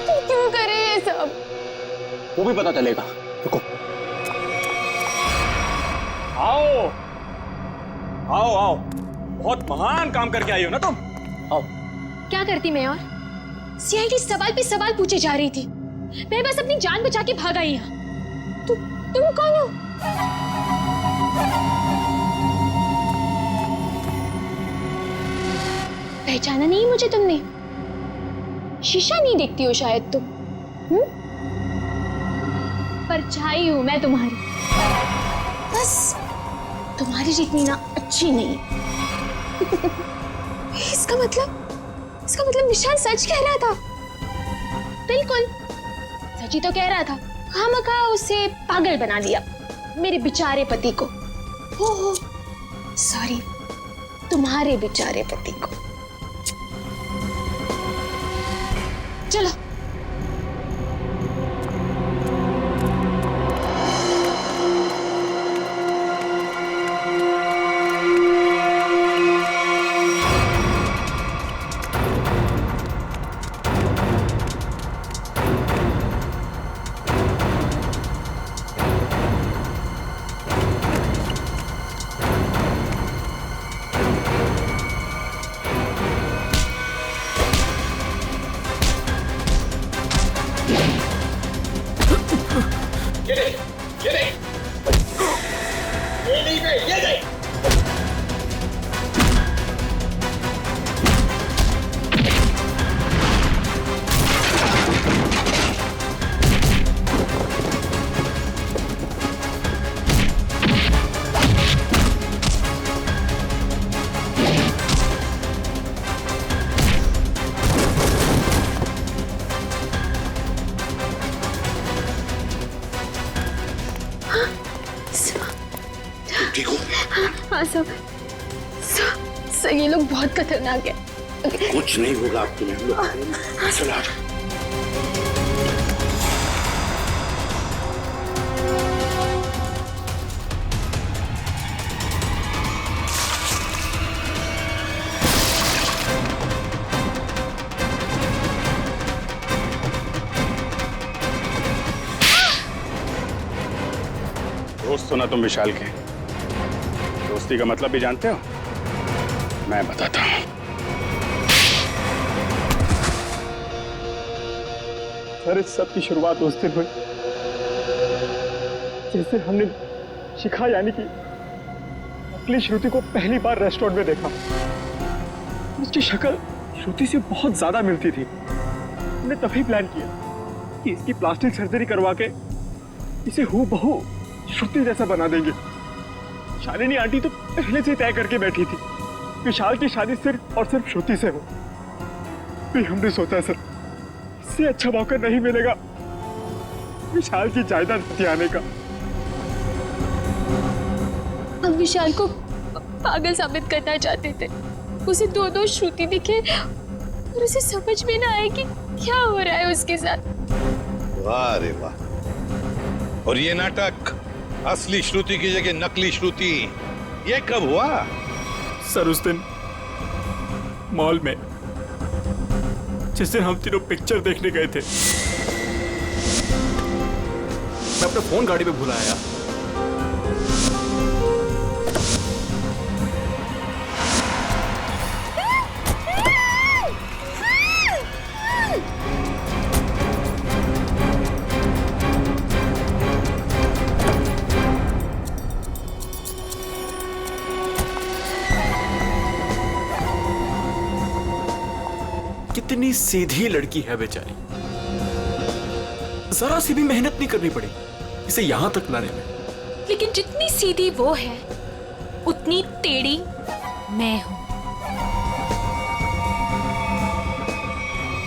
[SPEAKER 7] तू क्यों करे ये सब?
[SPEAKER 11] वो भी पता चलेगा, रुको। आओ, आओ, आओ, बहुत महान काम करके आई हो ना तुम। आओ।
[SPEAKER 7] क्या करती मैं और? सीआईडी सवाल पे सवाल पूछे जा रही थी। मैं बस अपनी जान बचा के भाग आई यहाँ। तुम कौन हो? पहचाना नहीं मुझे तुमने? शीशा नहीं देखती हो शायद तुम? परछाई हूं मैं तुम्हारी। बस तुम्हारी जितनी ना अच्छी नहीं। इसका मतलब विशाल सच कह रहा था। बिल्कुल सच ही तो कह रहा था। खामखा उसे पागल बना दिया, मेरे बेचारे पति को। हो सॉरी, तुम्हारे बेचारे पति को। चलो।
[SPEAKER 19] हाँ सब ये लोग बहुत खतरनाक है।
[SPEAKER 2] कुछ नहीं होगा आप तुम्हें। चलो आ जाओ।
[SPEAKER 15] दोस्त हो ना तुम विशाल के? दोस्ती का मतलब भी जानते हो? मैं बताता हूं।
[SPEAKER 6] सर, इस सब की शुरुआत उस दिन हुई जैसे हमने शिखा यानी कि नकली श्रुति को पहली बार रेस्टोरेंट में देखा। उसकी शक्ल श्रुति से बहुत ज्यादा मिलती थी। हमने तभी प्लान किया कि इसकी प्लास्टिक सर्जरी करवा के इसे हूबहू श्रुति जैसा बना देंगे। शालिनी आंटी तो पहले से तय करके बैठी थी विशाल की शादी सिर्फ और सिर्फ श्रुति से हो। फिर हमने सोचा सर, इससे अच्छा मौका नहीं मिलेगा विशाल की जायदाद हथियाने का।
[SPEAKER 19] हम विशाल को पागल साबित करना चाहते थे। उसे दो श्रुति दिखे और उसे समझ में ना आए कि क्या हो रहा है उसके साथ।
[SPEAKER 4] वाह रे वाह। और ये नाटक असली श्रुति की जगह नकली श्रुति, ये कब हुआ?
[SPEAKER 11] सर, उस दिन मॉल में जिस दिन हम तीनों पिक्चर देखने गए थे। मैं अपना फोन गाड़ी में भूल आया। कितनी सीधी लड़की है बेचारी, जरा सी भी मेहनत नहीं करनी पड़ी इसे यहां तक लाने में।
[SPEAKER 7] लेकिन जितनी सीधी वो है उतनी टेढ़ी मैं हूं।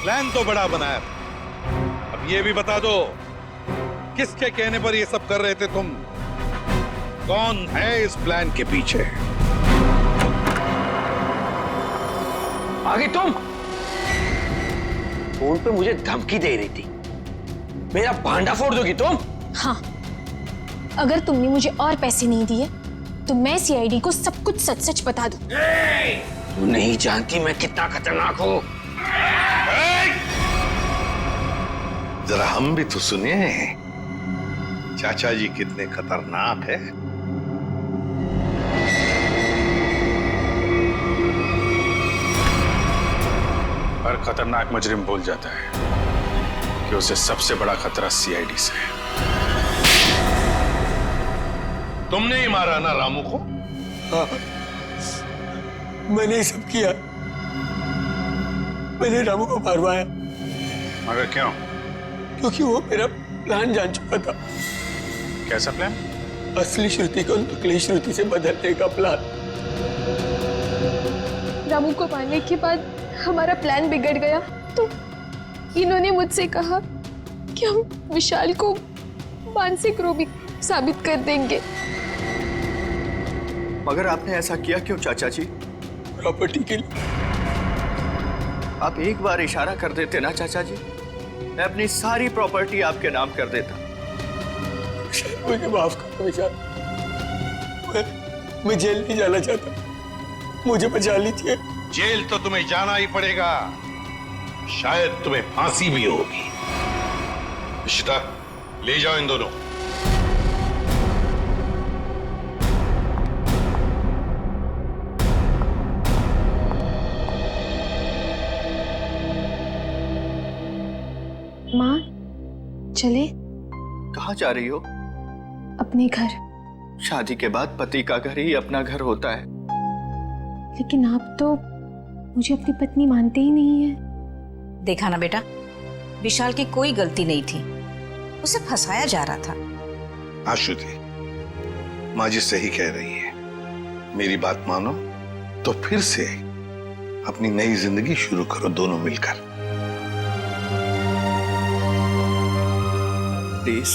[SPEAKER 4] प्लान तो बड़ा बनाया, अब ये भी बता दो किसके कहने पर ये सब कर रहे थे तुम? कौन है इस प्लान के पीछे?
[SPEAKER 3] आगे तुम फोन पे मुझे धमकी दे रही थी, मेरा भांडा फोड़ दोगी तुम?
[SPEAKER 19] हाँ, अगर तुमने मुझे और पैसे नहीं दिए तो मैं सीआईडी को सब कुछ सच सच बता दूं।
[SPEAKER 3] तू नहीं जानती मैं कितना खतरनाक हूँ।
[SPEAKER 4] जरा हम भी तो सुनिए चाचा जी कितने खतरनाक है।
[SPEAKER 15] हर खतरनाक मुजरिम भूल जाता है कि उसे सबसे बड़ा खतरा सीआईडी से है।
[SPEAKER 4] तुमने ही मारा ना रामू को?
[SPEAKER 13] हाँ, मैंने सब किया। मैंने रामू को मारवाया।
[SPEAKER 15] मगर क्यों?
[SPEAKER 13] क्योंकि वो मेरा प्लान जान चुका था।
[SPEAKER 15] कैसा प्लान?
[SPEAKER 13] असली श्रुति को नकली श्रुति से बदलने का प्लान। रामू को मारने के बाद हमारा प्लान बिगड़ गया तो इन्होंने मुझसे कहा कि हम विशाल को मानसिक रोगी साबित कर देंगे।
[SPEAKER 6] मगर आपने ऐसा किया क्यों चाचा जी?
[SPEAKER 13] प्रॉपर्टी के लिए।
[SPEAKER 6] आप एक बार इशारा कर देते ना चाचा जी,
[SPEAKER 3] मैं अपनी सारी प्रॉपर्टी आपके नाम कर देता।
[SPEAKER 20] मुझे माफ करो विशाल, मैं जेल नहीं जाना चाहता, मुझे बचा लीजिए।
[SPEAKER 4] जेल तो तुम्हें जाना ही पड़ेगा, शायद तुम्हें फांसी भी होगी। इशिता, ले जाओ इन दोनों।
[SPEAKER 13] माँ, चले?
[SPEAKER 3] कहाँ जा रही हो?
[SPEAKER 13] अपने घर।
[SPEAKER 3] शादी के बाद पति का घर ही अपना घर होता है।
[SPEAKER 13] लेकिन आप तो मुझे अपनी पत्नी मानते ही नहीं है।
[SPEAKER 8] देखा ना बेटा, विशाल की कोई गलती नहीं थी, उसे फंसाया जा रहा था।
[SPEAKER 2] हाँ श्रुति, माँ जी सही कह रही है। मेरी बात मानो तो फिर से अपनी नई जिंदगी शुरू करो दोनों मिलकर।
[SPEAKER 3] प्लीज